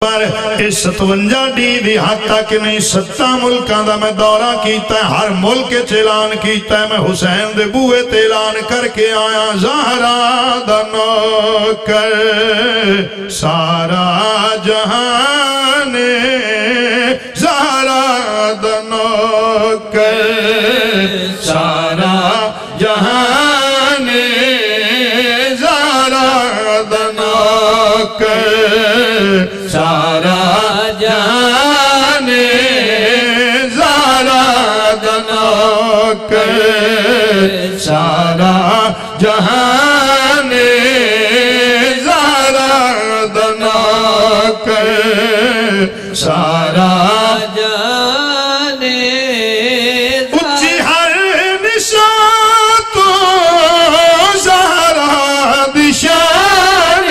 پر اس 57 D دی حد تک نہیں 7 ملکاں دا میں دورہ کیتا ہے ہر ملک اعلان کیتا ہے میں حسین دے بوئے تے اعلان کر کے آیا زہرا دا نوکر سارا جہان زہرا دا نوکر سارا جہان زہرا دا نوکر سارا جہان زہرا دا نوکر سارا جہان زہرا دا نوکر سارا جہان اچھی ہر نشان تو زہرا دشان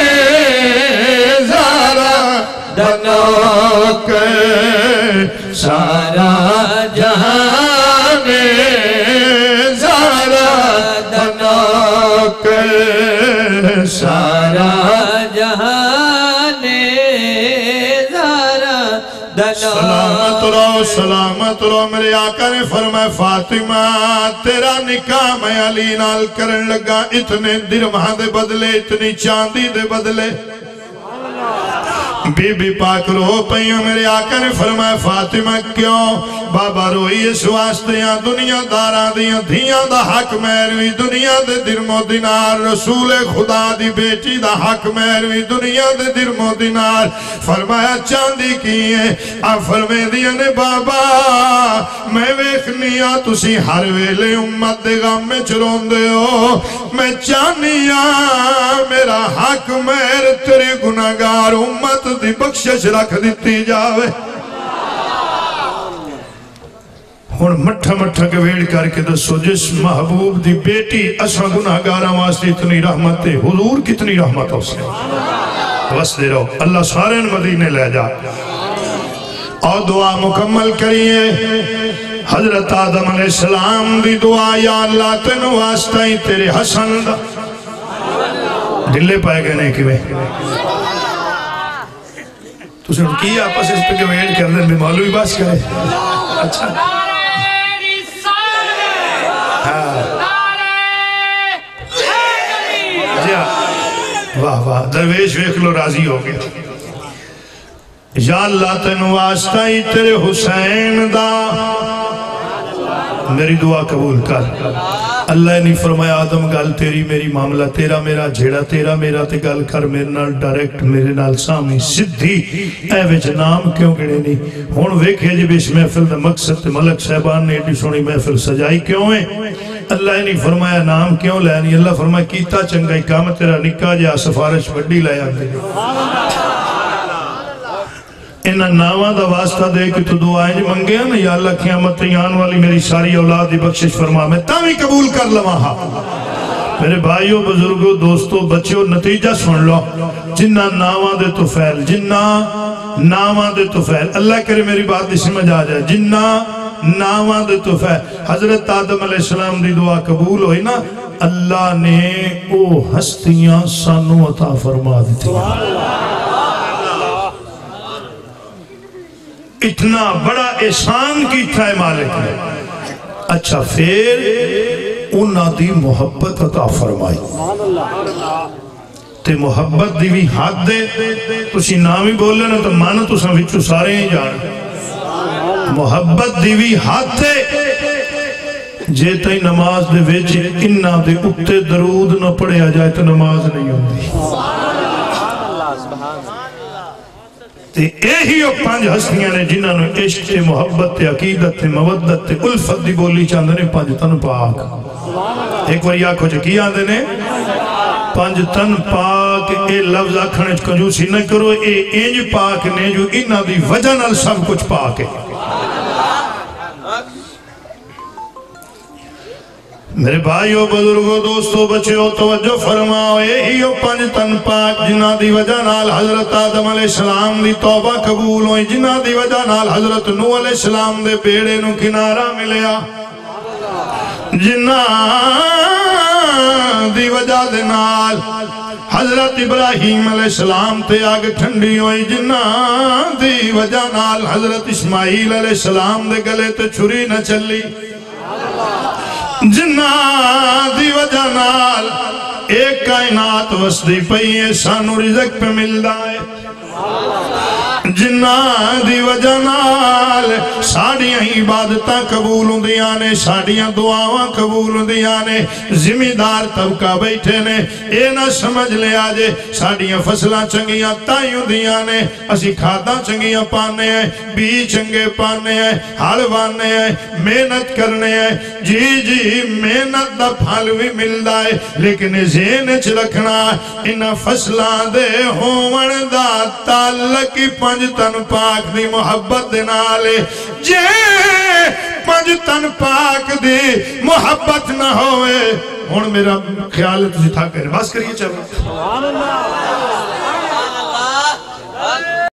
نوکر سارا جہان زہرا دا نوکر سارا جہان زہرا دا نوکر سلامت رو میرے آقا نے فرمائے فاطمہ تیرا نکاح میں علی نال کرن لگا اتنے درہم دے بدلے اتنی چاندی دے بدلے بی بی پاک رو پئیوں میرے آقا نے فرمایا فاطمہ کیوں بابا روئی اس واسطے یہاں دنیا دارا دیاں دھیاں دا حق میروی دنیا دے درم و دینار رسول خدا دی بیٹی دا حق میروی دنیا دے درم و دینار فرمایا چاندی کی ہے آپ فرمے دیا نے بابا میں ویخنیا تسی ہر ویلے امت دے غم میں چرون دے ہو میں چانیا میرا حق میر تیرے گناہگار امت دی بخشش رکھ دیتی جاوے ہون مٹھا مٹھا کے ویڑ کر کے دسو جس محبوب دی بیٹی اسا گناہگارہ واسطے اتنی رحمت ہے حضور کتنی رحمت ہو سے بس دے رہو اللہ سارے مدینے لے جا اور دعا مکمل کریے حضرت آدم علیہ السلام دی دعا یا اللہ تینو واسطہ ہی تیرے حسن دا دلے پائے گئے نہیں کیویں تو سے کی آپس اس پہ جو ویڈ کر دیں بھی معلومی باس کرے اچھا واہ واہ درویش ویکھ لو راضی ہو گیا یا اللہ تینو واسطہ ہی تیرے حسین دا میری دعا قبول کر اللہ نے فرمایا آدم گل تیری میری معاملہ تیرا میرا جھیڑا تیرا میرا تے گل کر میرے نال ڈائریکٹ میرے نال سامنے صدھی اے وچ نام کیوں گڑے نہیں ہون ویکھے جب اس محفل دا مقصد تے ملک صاحبان نے ایڈی سونی محفل سجائی کیوں ہے اللہ نے فرمایا نام کیوں لے نہیں اللہ فرمایا کیتا چنگائی کام تیرا نکاح جا سفارش وڈی لے آتے انہاں ناواں دا واسطہ دے کہ تو دعائیں جو منگے ہیں یا اللہ قیامت تیان والی میری ساری اولاد دی بخشش فرما میں تاوی قبول کر لواں میرے بھائیوں بزرگوں دوستوں بچیوں نتیجہ سن لو جنہ ناواں دے تو فیل جنہ ناواں دے تو فیل اللہ کرے میری بات دی سمجھ آ جائے جنہ ناواں دے تو فیل حضرت آدم علیہ السلام دی دعا قبول ہوئی نا اللہ نے او ہستیاں سانو عطا فرما دیتی اتنا بڑا احسان کیتا ہے مالک نے اچھا پھر انہاں دی محبت عطا فرمائی تے محبت دی بھی حد دے تسی نامی بولے نا تو مانا تو سنوچو سارے ہی جان محبت دی بھی حد دے جیتا ہی نماز دے ویچے انہاں دے اتے درود نہ پڑھے آ جائے تو نماز نہیں ہوندی تے ایہی او 5 ہستیاں نے جنہاں نے عشق تے محبت تے عقیدت تے مودت تے الفت دی بولی چاندے نے 5 تن پاک ایک بار آنکھو چے کی آندے نے 5 تن پاک اے لفظ آکھنے کنجوسی نہ کرو اے انج پاک نے جو انہاں دی وجہ نال سب کچھ پاک ہے میرے بھائیوں بزرگوں دوستوں بچیوں توجہ فرماؤ یہی او 5 تن پاک جنہ دی وجہ نال حضرت آدم علیہ السلام دی توبہ قبول ہوئی جنہ دی وجہ نال حضرت نوح علیہ السلام دے بیڑے نو کنارہ ملیا جنہ دی وجہ دے نال حضرت ابراہیم علیہ السلام تے آگ ٹھنڈی ہوئی جنہ دی وجہ نال حضرت اسماعیل علیہ السلام دے گلے تے چھری نہ چلی جنہ دی وجہ نال ایک کائنات وسدی پئی ہے سانو رزق پہ ملدا ہے جنہ دی وجہ نال ساڑیاں عبادتاں قبول ہوندیاں نے ساڑیاں دعاواں قبول ہوندیاں نے ذمہ طبقہ بیٹھے نے اے نہ سمجھ لے آجے ساڑیاں فصلاں چنگیاں تائیں ہوندیاں نے اسی کھاداں چنگیاں پانے ہیں بی چنگے پانے ہیں ہل وانے ہیں محنت کرنے ہیں جی محنت دا پھل بھی ملدا ہے لیکن ذہن وچ رکھنا انہاں فصلاں دے ہون دا تعلق پنج تن پاک دی محبت دے نالے جے پنج تن پاک دی محبت نہ ہوئے ہون میرا خیال ہے تسی تھا کریں بس کریے چاہیے